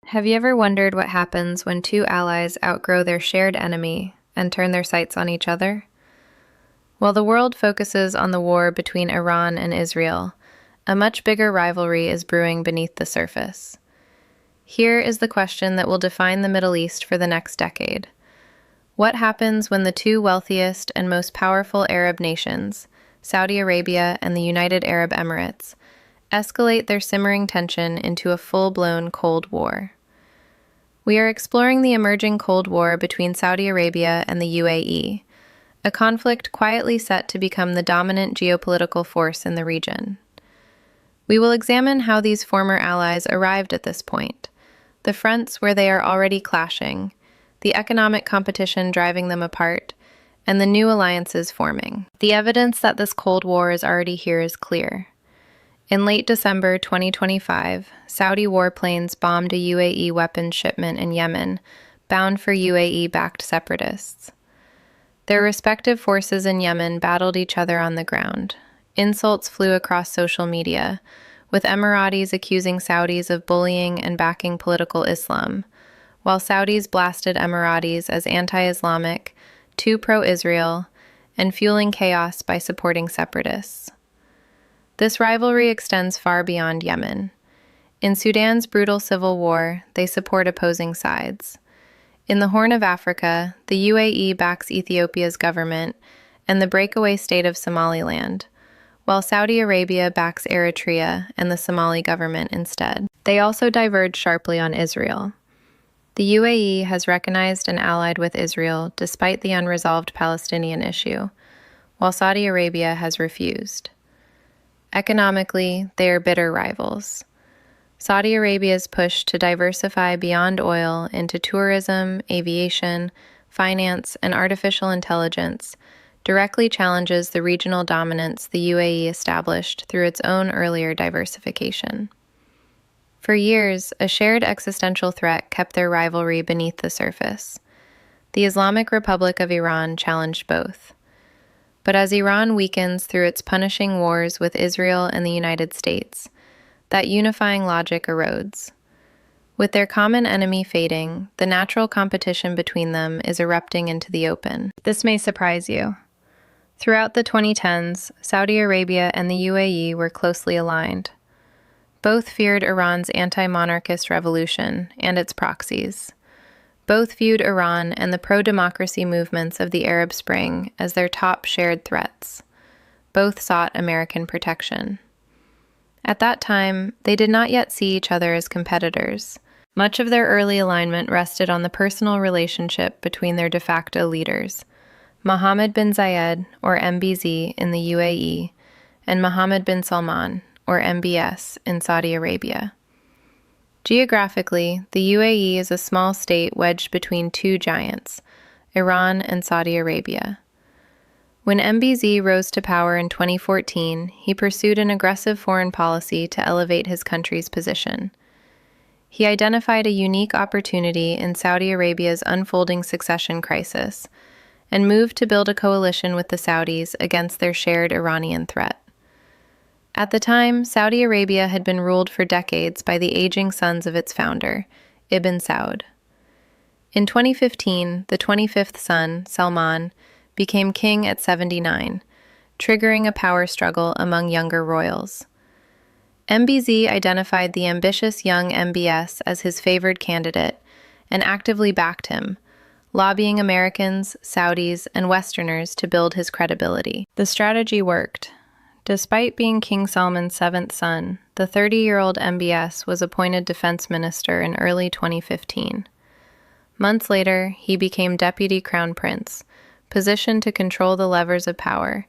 Have you ever wondered what happens when two allies outgrow their shared enemy and turn their sights on each other? While the world focuses on the war between Iran and Israel, a much bigger rivalry is brewing beneath the surface. Here is the question that will define the Middle East for the next decade. What happens when the two wealthiest and most powerful Arab nations, Saudi Arabia and the United Arab Emirates, escalate their simmering tension into a full-blown Cold War? We are exploring the emerging Cold War between Saudi Arabia and the UAE, a conflict quietly set to become the dominant geopolitical force in the region. We will examine how these former allies arrived at this point, the fronts where they are already clashing, the economic competition driving them apart, and the new alliances forming. The evidence that this Cold War is already here is clear. In late December 2025, Saudi warplanes bombed a UAE weapons shipment in Yemen, bound for UAE-backed separatists. Their respective forces in Yemen battled each other on the ground. Insults flew across social media, with Emiratis accusing Saudis of bullying and backing political Islam, while Saudis blasted Emiratis as anti-Islamic, too pro-Israel, and fueling chaos by supporting separatists. This rivalry extends far beyond Yemen. In Sudan's brutal civil war, they support opposing sides. In the Horn of Africa, the UAE backs Ethiopia's government and the breakaway state of Somaliland, while Saudi Arabia backs Eritrea and the Somali government instead. They also diverge sharply on Israel. The UAE has recognized and allied with Israel despite the unresolved Palestinian issue, while Saudi Arabia has refused. Economically, they are bitter rivals. Saudi Arabia's push to diversify beyond oil into tourism, aviation, finance, and artificial intelligence directly challenges the regional dominance the UAE established through its own earlier diversification. For years, a shared existential threat kept their rivalry beneath the surface. The Islamic Republic of Iran challenged both. But as Iran weakens through its punishing wars with Israel and the United States, that unifying logic erodes. With their common enemy fading, the natural competition between them is erupting into the open. This may surprise you. Throughout the 2010s, Saudi Arabia and the UAE were closely aligned. Both feared Iran's anti-monarchist revolution and its proxies. Both viewed Iran and the pro-democracy movements of the Arab Spring as their top shared threats. Both sought American protection. At that time, they did not yet see each other as competitors. Much of their early alignment rested on the personal relationship between their de facto leaders, Mohammed bin Zayed, or MBZ, in the UAE, and Mohammed bin Salman, or MBS, in Saudi Arabia. Geographically, the UAE is a small state wedged between two giants, Iran and Saudi Arabia. When MBZ rose to power in 2014, he pursued an aggressive foreign policy to elevate his country's position. He identified a unique opportunity in Saudi Arabia's unfolding succession crisis and moved to build a coalition with the Saudis against their shared Iranian threat. At the time, Saudi Arabia had been ruled for decades by the aging sons of its founder, Ibn Saud. In 2015, the 25th son, Salman, became king at 79, triggering a power struggle among younger royals. MBZ identified the ambitious young MBS as his favored candidate and actively backed him, lobbying Americans, Saudis, and Westerners to build his credibility. The strategy worked. Despite being King Salman's seventh son, the 30-year-old MBS was appointed defense minister in early 2015. Months later, he became deputy crown prince, positioned to control the levers of power,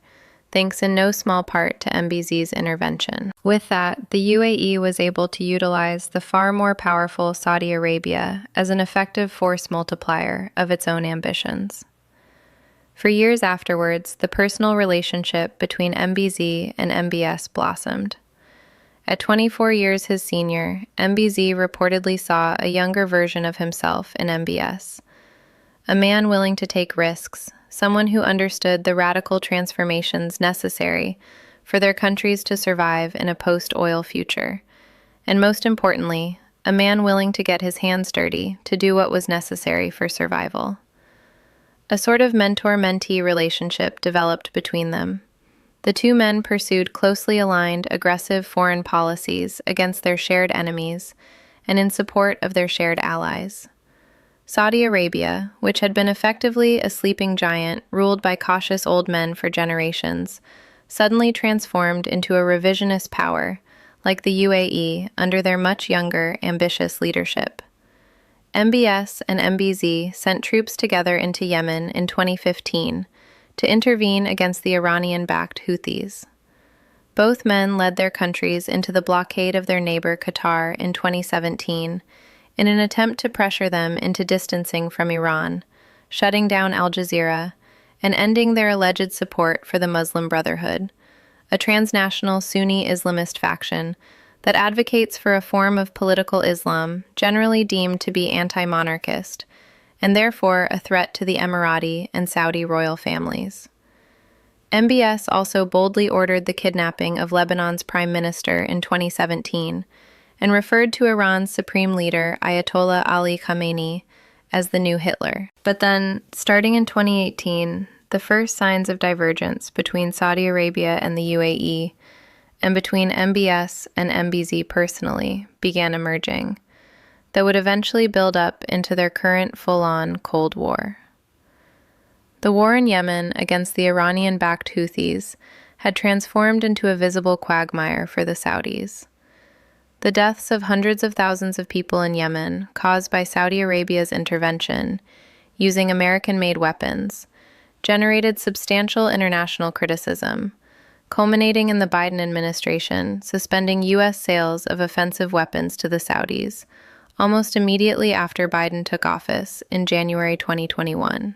thanks in no small part to MBZ's intervention. With that, the UAE was able to utilize the far more powerful Saudi Arabia as an effective force multiplier of its own ambitions. For years afterwards, the personal relationship between MBZ and MBS blossomed. At 24 years his senior, MBZ reportedly saw a younger version of himself in MBS. A man willing to take risks, someone who understood the radical transformations necessary for their countries to survive in a post-oil future, and most importantly, a man willing to get his hands dirty to do what was necessary for survival. A sort of mentor-mentee relationship developed between them. The two men pursued closely aligned, aggressive foreign policies against their shared enemies and in support of their shared allies. Saudi Arabia, which had been effectively a sleeping giant ruled by cautious old men for generations, suddenly transformed into a revisionist power, like the UAE, under their much younger, ambitious leadership. MBS and MBZ sent troops together into Yemen in 2015 to intervene against the Iranian-backed Houthis. Both men led their countries into the blockade of their neighbor Qatar in 2017 in an attempt to pressure them into distancing from Iran, shutting down Al Jazeera, and ending their alleged support for the Muslim Brotherhood, a transnational Sunni Islamist faction that advocates for a form of political Islam generally deemed to be anti-monarchist, and therefore a threat to the Emirati and Saudi royal families. MBS also boldly ordered the kidnapping of Lebanon's prime minister in 2017 and referred to Iran's supreme leader Ayatollah Ali Khamenei as the new Hitler. But then, starting in 2018, the first signs of divergence between Saudi Arabia and the UAE, and between MBS and MBZ personally, began emerging, that would eventually build up into their current full-on Cold War. The war in Yemen against the Iranian-backed Houthis had transformed into a visible quagmire for the Saudis. The deaths of hundreds of thousands of people in Yemen, caused by Saudi Arabia's intervention, using American-made weapons, generated substantial international criticism, culminating in the Biden administration suspending U.S. sales of offensive weapons to the Saudis, almost immediately after Biden took office in January 2021.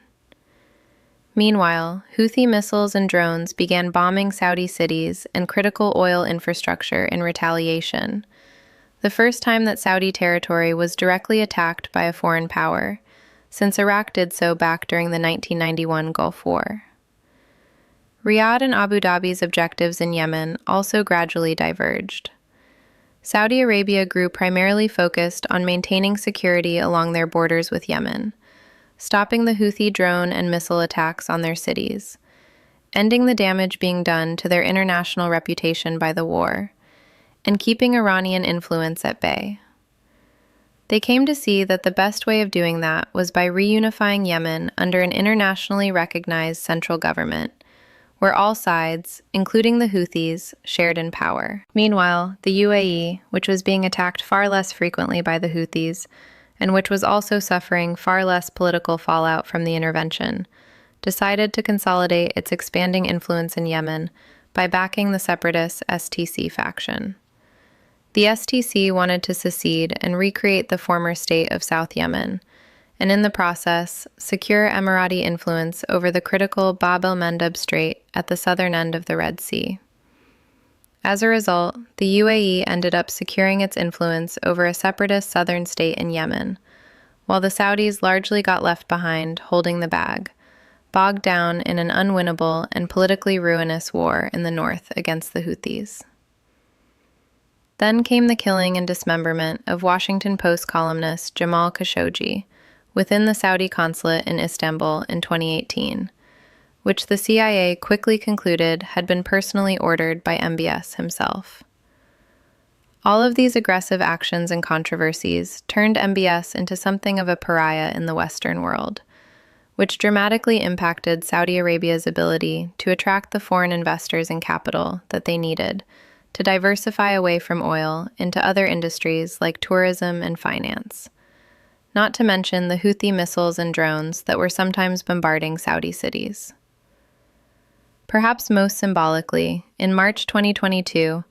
Meanwhile, Houthi missiles and drones began bombing Saudi cities and critical oil infrastructure in retaliation, the first time that Saudi territory was directly attacked by a foreign power, since Iraq did so back during the 1991 Gulf War. Riyadh and Abu Dhabi's objectives in Yemen also gradually diverged. Saudi Arabia grew primarily focused on maintaining security along their borders with Yemen, stopping the Houthi drone and missile attacks on their cities, ending the damage being done to their international reputation by the war, and keeping Iranian influence at bay. They came to see that the best way of doing that was by reunifying Yemen under an internationally recognized central government, where all sides, including the Houthis, shared in power. Meanwhile, the UAE, which was being attacked far less frequently by the Houthis, and which was also suffering far less political fallout from the intervention, decided to consolidate its expanding influence in Yemen by backing the separatist STC faction. The STC wanted to secede and recreate the former state of South Yemen, and in the process, secure Emirati influence over the critical Bab el-Mandeb Strait at the southern end of the Red Sea. As a result, the UAE ended up securing its influence over a separatist southern state in Yemen, while the Saudis largely got left behind, holding the bag, bogged down in an unwinnable and politically ruinous war in the north against the Houthis. Then came the killing and dismemberment of Washington Post columnist Jamal Khashoggi within the Saudi consulate in Istanbul in 2018, which the CIA quickly concluded had been personally ordered by MBS himself. All of these aggressive actions and controversies turned MBS into something of a pariah in the Western world, which dramatically impacted Saudi Arabia's ability to attract the foreign investors and capital that they needed to diversify away from oil into other industries like tourism and finance. Not to mention the Houthi missiles and drones that were sometimes bombarding Saudi cities. Perhaps most symbolically, in March 2022,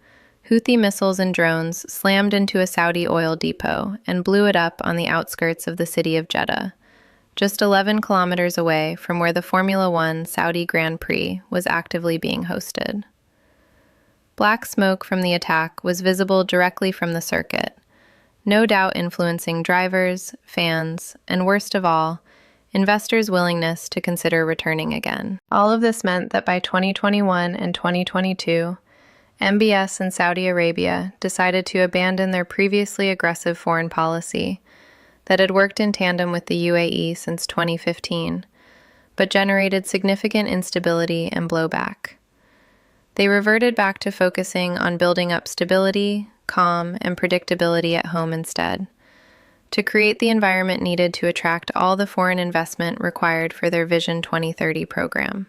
Houthi missiles and drones slammed into a Saudi oil depot and blew it up on the outskirts of the city of Jeddah, just 11 kilometers away from where the Formula One Saudi Grand Prix was actively being hosted. Black smoke from the attack was visible directly from the circuit, no doubt influencing drivers, fans, and worst of all, investors' willingness to consider returning again. All of this meant that by 2021 and 2022, MBS and Saudi Arabia decided to abandon their previously aggressive foreign policy that had worked in tandem with the UAE since 2015, but generated significant instability and blowback. They reverted back to focusing on building up stability, calm, and predictability at home instead, to create the environment needed to attract all the foreign investment required for their Vision 2030 program.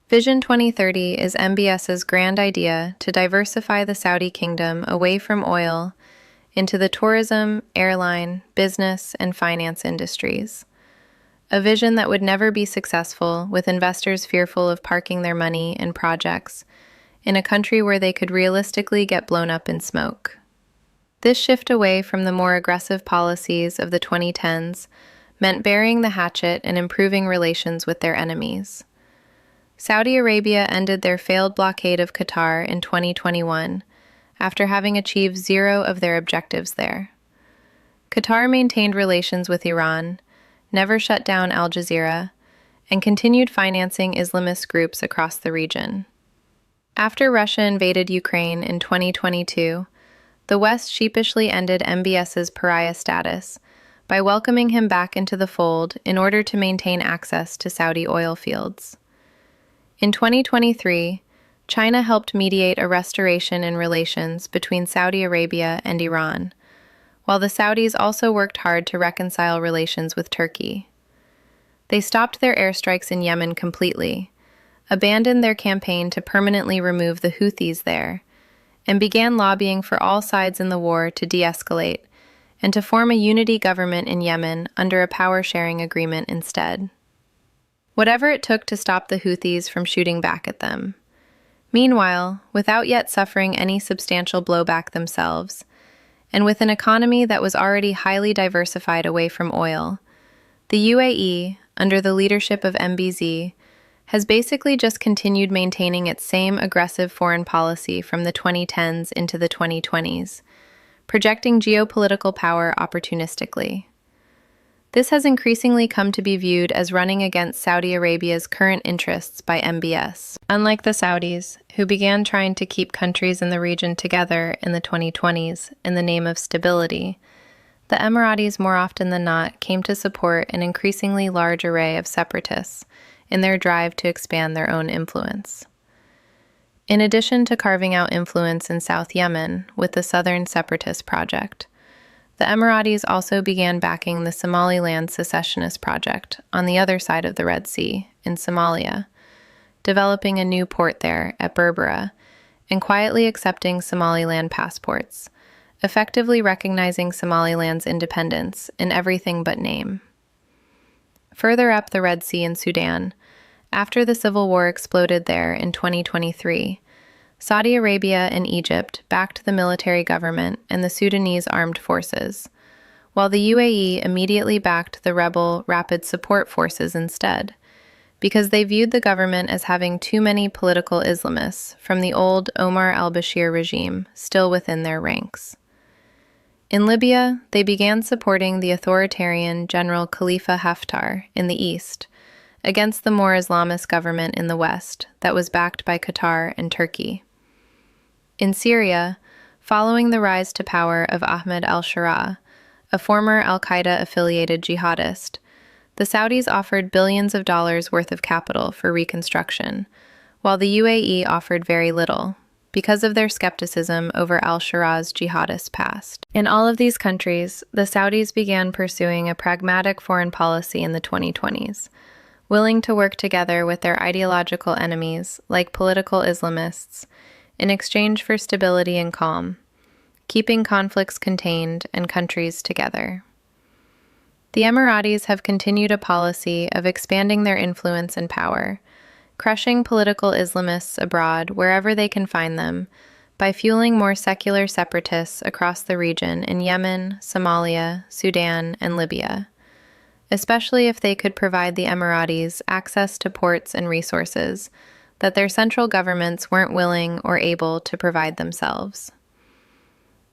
Vision 2030 is MBS's grand idea to diversify the Saudi kingdom away from oil into the tourism, airline, business, and finance industries. A vision that would never be successful with investors fearful of parking their money in projects in a country where they could realistically get blown up in smoke. This shift away from the more aggressive policies of the 2010s meant burying the hatchet and improving relations with their enemies. Saudi Arabia ended their failed blockade of Qatar in 2021 after having achieved zero of their objectives there. Qatar maintained relations with Iran, never shut down Al Jazeera, and continued financing Islamist groups across the region. After Russia invaded Ukraine in 2022, the West sheepishly ended MBS's pariah status by welcoming him back into the fold in order to maintain access to Saudi oil fields. In 2023, China helped mediate a restoration in relations between Saudi Arabia and Iran, while the Saudis also worked hard to reconcile relations with Turkey. They stopped their airstrikes in Yemen completely, abandoned their campaign to permanently remove the Houthis there, and began lobbying for all sides in the war to de-escalate and to form a unity government in Yemen under a power-sharing agreement instead. Whatever it took to stop the Houthis from shooting back at them. Meanwhile, without yet suffering any substantial blowback themselves, and with an economy that was already highly diversified away from oil, the UAE, under the leadership of MBZ, has basically just continued maintaining its same aggressive foreign policy from the 2010s into the 2020s, projecting geopolitical power opportunistically. This has increasingly come to be viewed as running against Saudi Arabia's current interests by MBS. Unlike the Saudis, who began trying to keep countries in the region together in the 2020s in the name of stability, the Emiratis more often than not came to support an increasingly large array of separatists in their drive to expand their own influence. In addition to carving out influence in South Yemen with the Southern Separatist Project, the Emiratis also began backing the Somaliland secessionist project on the other side of the Red Sea, in Somalia, developing a new port there at Berbera, and quietly accepting Somaliland passports, effectively recognizing Somaliland's independence in everything but name. Further up the Red Sea in Sudan, after the civil war exploded there in 2023, Saudi Arabia and Egypt backed the military government and the Sudanese armed forces, while the UAE immediately backed the rebel Rapid Support Forces instead, because they viewed the government as having too many political Islamists from the old Omar al-Bashir regime still within their ranks. In Libya, they began supporting the authoritarian General Khalifa Haftar in the east, against the more Islamist government in the west that was backed by Qatar and Turkey. In Syria, following the rise to power of Ahmed al-Sharaa, a former al-Qaeda-affiliated jihadist, the Saudis offered billions of dollars worth of capital for reconstruction, while the UAE offered very little, because of their skepticism over al-Sharaa's jihadist past. In all of these countries, the Saudis began pursuing a pragmatic foreign policy in the 2020s, willing to work together with their ideological enemies, like political Islamists, in exchange for stability and calm, keeping conflicts contained and countries together. The Emiratis have continued a policy of expanding their influence and power, crushing political Islamists abroad wherever they can find them, by fueling more secular separatists across the region in Yemen, Somalia, Sudan, and Libya, especially if they could provide the Emiratis access to ports and resources that their central governments weren't willing or able to provide themselves.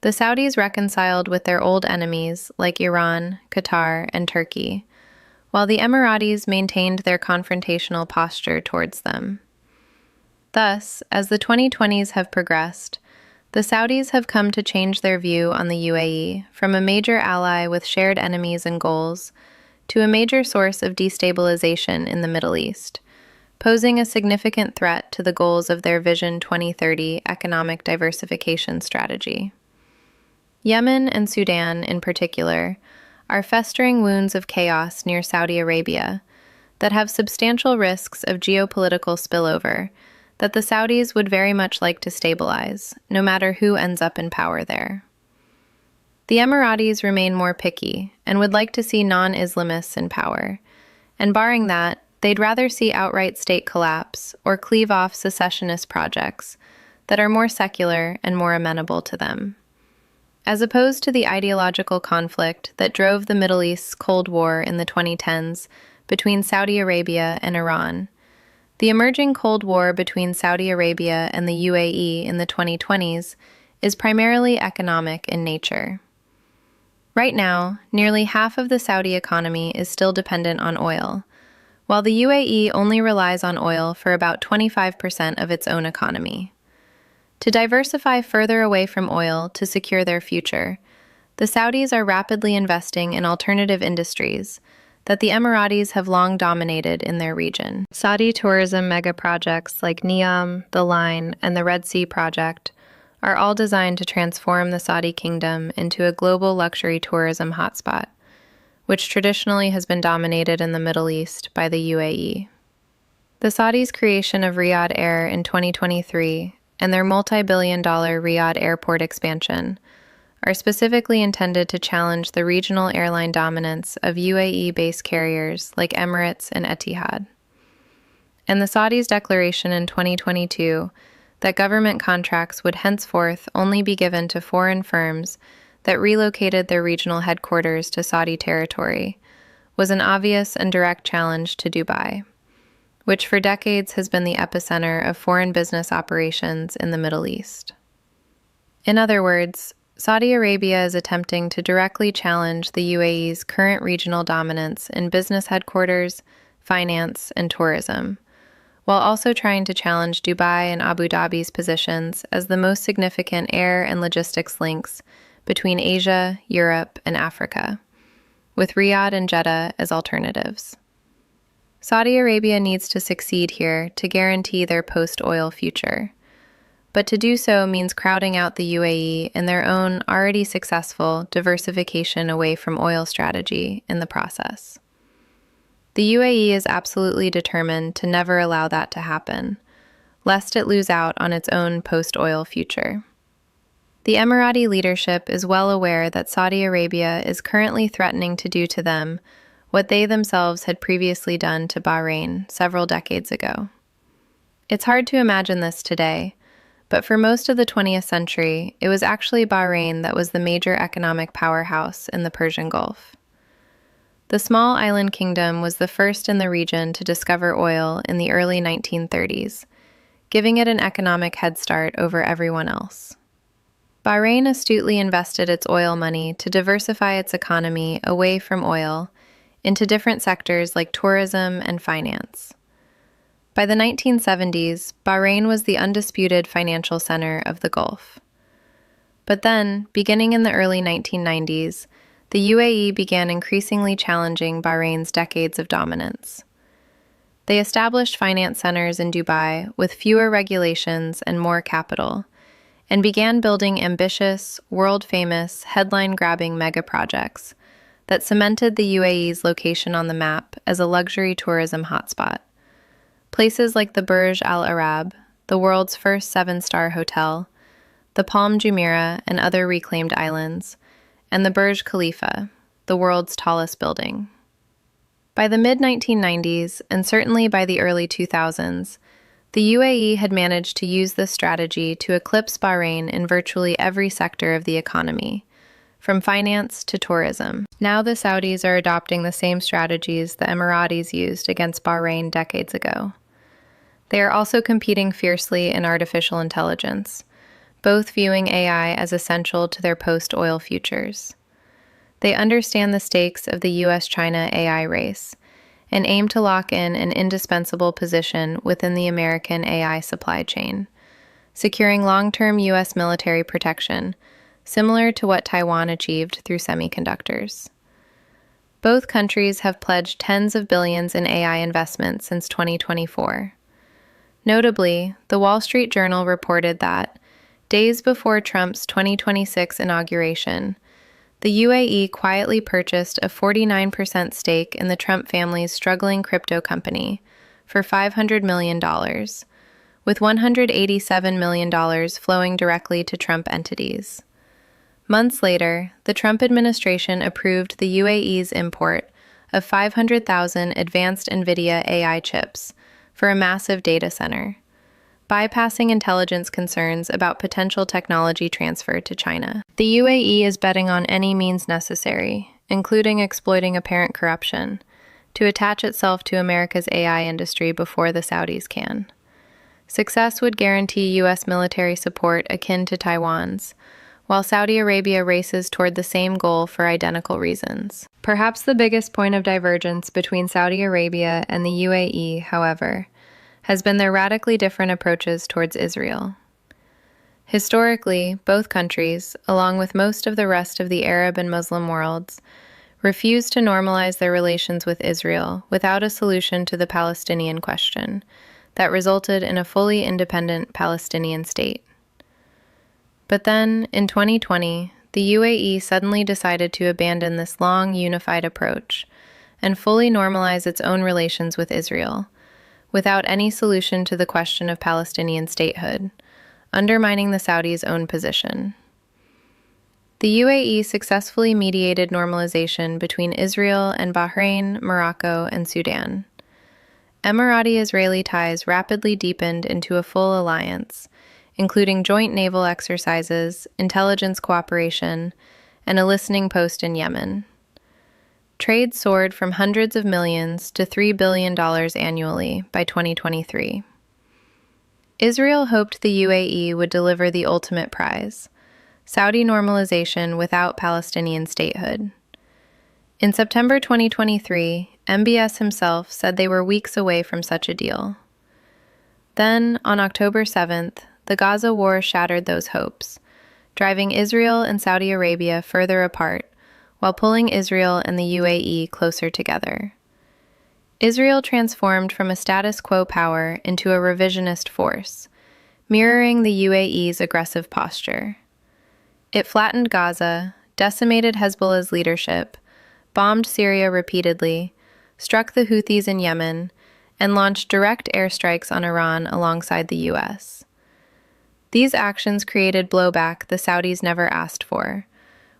The Saudis reconciled with their old enemies like Iran, Qatar, and Turkey, while the Emiratis maintained their confrontational posture towards them. Thus, as the 2020s have progressed, the Saudis have come to change their view on the UAE from a major ally with shared enemies and goals to a major source of destabilization in the Middle East, posing a significant threat to the goals of their Vision 2030 economic diversification strategy. Yemen and Sudan, in particular, are festering wounds of chaos near Saudi Arabia that have substantial risks of geopolitical spillover that the Saudis would very much like to stabilize, no matter who ends up in power there. The Emiratis remain more picky and would like to see non-Islamists in power, and barring that, they'd rather see outright state collapse or cleave off secessionist projects that are more secular and more amenable to them. As opposed to the ideological conflict that drove the Middle East's Cold War in the 2010s between Saudi Arabia and Iran, the emerging Cold War between Saudi Arabia and the UAE in the 2020s is primarily economic in nature. Right now, nearly half of the Saudi economy is still dependent on oil, while the UAE only relies on oil for about 25% of its own economy. To diversify further away from oil to secure their future, the Saudis are rapidly investing in alternative industries that the Emiratis have long dominated in their region. Saudi tourism megaprojects like Neom, The Line, and the Red Sea Project are all designed to transform the Saudi kingdom into a global luxury tourism hotspot, which traditionally has been dominated in the Middle East by the UAE. The Saudis' creation of Riyadh Air in 2023 and their multi-billion-dollar Riyadh airport expansion are specifically intended to challenge the regional airline dominance of UAE-based carriers like Emirates and Etihad. And the Saudis' declaration in 2022 that government contracts would henceforth only be given to foreign firms that relocated their regional headquarters to Saudi territory was an obvious and direct challenge to Dubai, which for decades has been the epicenter of foreign business operations in the Middle East. In other words, Saudi Arabia is attempting to directly challenge the UAE's current regional dominance in business headquarters, finance, and tourism, while also trying to challenge Dubai and Abu Dhabi's positions as the most significant air and logistics links between Asia, Europe, and Africa, with Riyadh and Jeddah as alternatives. Saudi Arabia needs to succeed here to guarantee their post-oil future, but to do so means crowding out the UAE in their own already successful diversification away from oil strategy in the process. The UAE is absolutely determined to never allow that to happen, lest it lose out on its own post-oil future. The Emirati leadership is well aware that Saudi Arabia is currently threatening to do to them what they themselves had previously done to Bahrain several decades ago. It's hard to imagine this today, but for most of the 20th century, it was actually Bahrain that was the major economic powerhouse in the Persian Gulf. The small island kingdom was the first in the region to discover oil in the early 1930s, giving it an economic head start over everyone else. Bahrain astutely invested its oil money to diversify its economy away from oil into different sectors like tourism and finance. By the 1970s, Bahrain was the undisputed financial center of the Gulf. But then, beginning in the early 1990s, the UAE began increasingly challenging Bahrain's decades of dominance. They established finance centers in Dubai with fewer regulations and more capital, and began building ambitious, world-famous, headline-grabbing mega-projects that cemented the UAE's location on the map as a luxury tourism hotspot. Places like the Burj Al Arab, the world's first seven-star hotel, the Palm Jumeirah and other reclaimed islands, and the Burj Khalifa, the world's tallest building. By the mid-1990s, and certainly by the early 2000s, the UAE had managed to use this strategy to eclipse Bahrain in virtually every sector of the economy, from finance to tourism. Now the Saudis are adopting the same strategies the Emiratis used against Bahrain decades ago. They are also competing fiercely in artificial intelligence, both viewing AI as essential to their post-oil futures. They understand the stakes of the US-China AI race and aim to lock in an indispensable position within the American AI supply chain, securing long-term U.S. military protection, similar to what Taiwan achieved through semiconductors. Both countries have pledged tens of billions in AI investments since 2024. Notably, the Wall Street Journal reported that, days before Trump's 2026 inauguration, the UAE quietly purchased a 49% stake in the Trump family's struggling crypto company for $500 million, with $187 million flowing directly to Trump entities. Months later, the Trump administration approved the UAE's import of 500,000 advanced NVIDIA AI chips for a massive data center, bypassing intelligence concerns about potential technology transfer to China. The UAE is betting on any means necessary, including exploiting apparent corruption, to attach itself to America's AI industry before the Saudis can. Success would guarantee U.S. military support akin to Taiwan's, while Saudi Arabia races toward the same goal for identical reasons. Perhaps the biggest point of divergence between Saudi Arabia and the UAE, however, has been their radically different approaches towards Israel. Historically, both countries, along with most of the rest of the Arab and Muslim worlds, refused to normalize their relations with Israel without a solution to the Palestinian question that resulted in a fully independent Palestinian state. But then, in 2020, the UAE suddenly decided to abandon this long, unified approach and fully normalize its own relations with Israel, without any solution to the question of Palestinian statehood, undermining the Saudis' own position. The UAE successfully mediated normalization between Israel and Bahrain, Morocco, and Sudan. Emirati-Israeli ties rapidly deepened into a full alliance, including joint naval exercises, intelligence cooperation, and a listening post in Yemen. Trade soared from hundreds of millions to $3 billion annually by 2023. Israel hoped the UAE would deliver the ultimate prize, Saudi normalization without Palestinian statehood. In September 2023, MBS himself said they were weeks away from such a deal. Then, on October 7th, the Gaza war shattered those hopes, driving Israel and Saudi Arabia further apart, while pulling Israel and the UAE closer together. Israel transformed from a status quo power into a revisionist force, mirroring the UAE's aggressive posture. It flattened Gaza, decimated Hezbollah's leadership, bombed Syria repeatedly, struck the Houthis in Yemen, and launched direct airstrikes on Iran alongside the U.S. These actions created blowback the Saudis never asked for,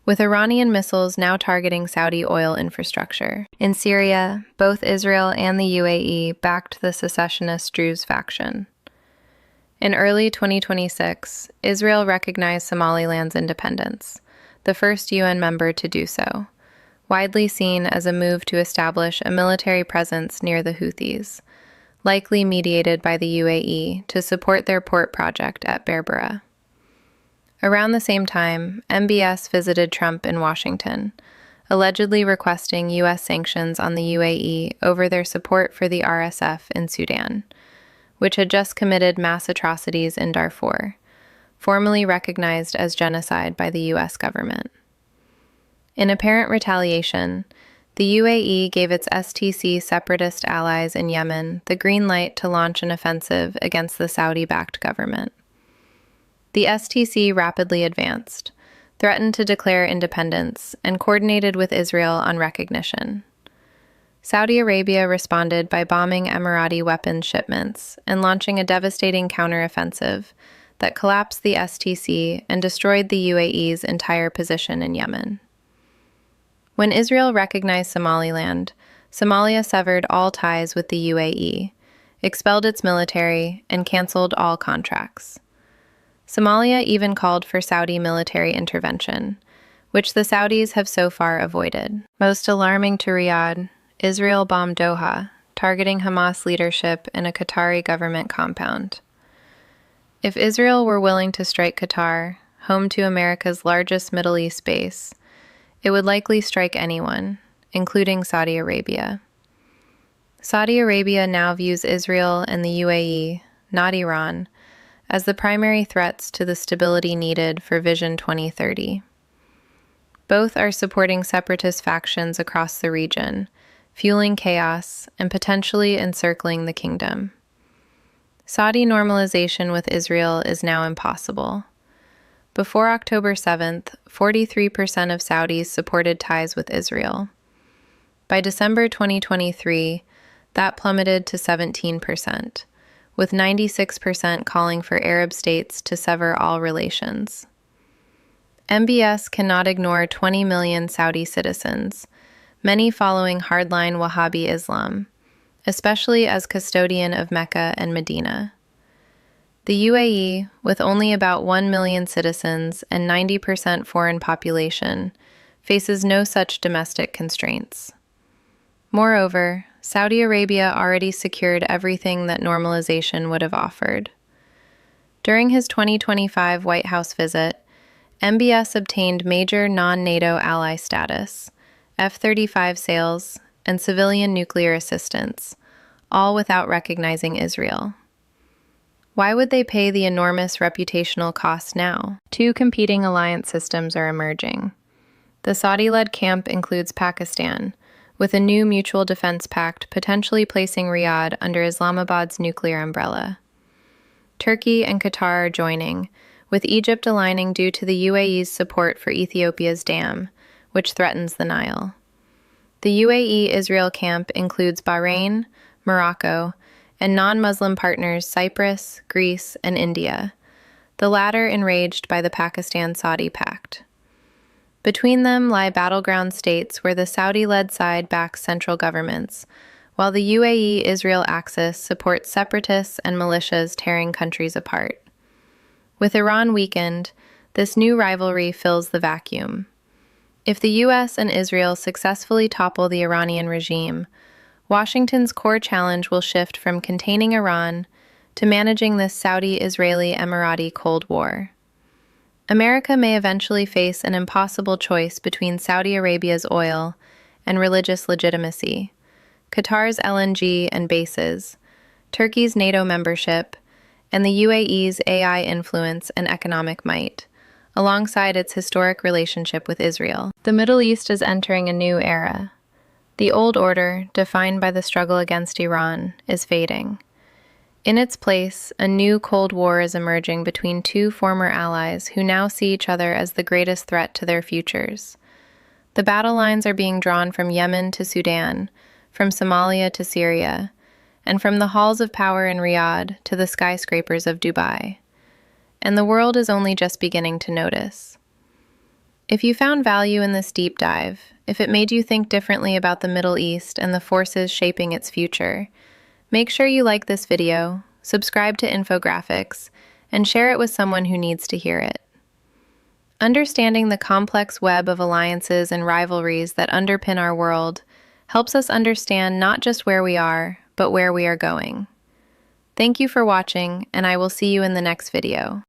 with Iranian missiles now targeting Saudi oil infrastructure. In Syria, both Israel and the UAE backed the secessionist Druze faction. In early 2026, Israel recognized Somaliland's independence, the first UN member to do so, widely seen as a move to establish a military presence near the Houthis, likely mediated by the UAE to support their port project at Berbera. Around the same time, MBS visited Trump in Washington, allegedly requesting U.S. sanctions on the UAE over their support for the RSF in Sudan, which had just committed mass atrocities in Darfur, formally recognized as genocide by the U.S. government. In apparent retaliation, the UAE gave its STC separatist allies in Yemen the green light to launch an offensive against the Saudi-backed government. The STC rapidly advanced, threatened to declare independence, and coordinated with Israel on recognition. Saudi Arabia responded by bombing Emirati weapons shipments and launching a devastating counteroffensive that collapsed the STC and destroyed the UAE's entire position in Yemen. When Israel recognized Somaliland, Somalia severed all ties with the UAE, expelled its military, and canceled all contracts. Somalia even called for Saudi military intervention, which the Saudis have so far avoided. Most alarming to Riyadh, Israel bombed Doha, targeting Hamas leadership in a Qatari government compound. If Israel were willing to strike Qatar, home to America's largest Middle East base, it would likely strike anyone, including Saudi Arabia. Saudi Arabia now views Israel and the UAE, not Iran, as the primary threats to the stability needed for Vision 2030. Both are supporting separatist factions across the region, fueling chaos and potentially encircling the kingdom. Saudi normalization with Israel is now impossible. Before October 7th, 43% of Saudis supported ties with Israel. By December 2023, that plummeted to 17%, with 96% calling for Arab states to sever all relations. MBS cannot ignore 20 million Saudi citizens, many following hardline Wahhabi Islam, especially as custodian of Mecca and Medina. The UAE, with only about 1 million citizens and 90% foreign population, faces no such domestic constraints. Moreover, Saudi Arabia already secured everything that normalization would have offered. During his 2025 White House visit, MBS obtained major non-NATO ally status, F-35 sales, and civilian nuclear assistance, all without recognizing Israel. Why would they pay the enormous reputational cost now? Two competing alliance systems are emerging. The Saudi-led camp includes Pakistan, with a new mutual defense pact potentially placing Riyadh under Islamabad's nuclear umbrella. Turkey and Qatar are joining, with Egypt aligning due to the UAE's support for Ethiopia's dam, which threatens the Nile. The UAE-Israel camp includes Bahrain, Morocco, and non-Muslim partners Cyprus, Greece, and India, the latter enraged by the Pakistan-Saudi pact. Between them lie battleground states where the Saudi-led side backs central governments, while the UAE-Israel axis supports separatists and militias tearing countries apart. With Iran weakened, this new rivalry fills the vacuum. If the US and Israel successfully topple the Iranian regime, Washington's core challenge will shift from containing Iran to managing this Saudi-Israeli-Emirati Cold War. America may eventually face an impossible choice between Saudi Arabia's oil and religious legitimacy, Qatar's LNG and bases, Turkey's NATO membership, and the UAE's AI influence and economic might, alongside its historic relationship with Israel. The Middle East is entering a new era. The old order, defined by the struggle against Iran, is fading. In its place, a new Cold War is emerging between two former allies who now see each other as the greatest threat to their futures. The battle lines are being drawn from Yemen to Sudan, from Somalia to Syria, and from the halls of power in Riyadh to the skyscrapers of Dubai. And the world is only just beginning to notice. If you found value in this deep dive, if it made you think differently about the Middle East and the forces shaping its future, make sure you like this video, subscribe to Infographics, and share it with someone who needs to hear it. Understanding the complex web of alliances and rivalries that underpin our world helps us understand not just where we are, but where we are going. Thank you for watching, and I will see you in the next video.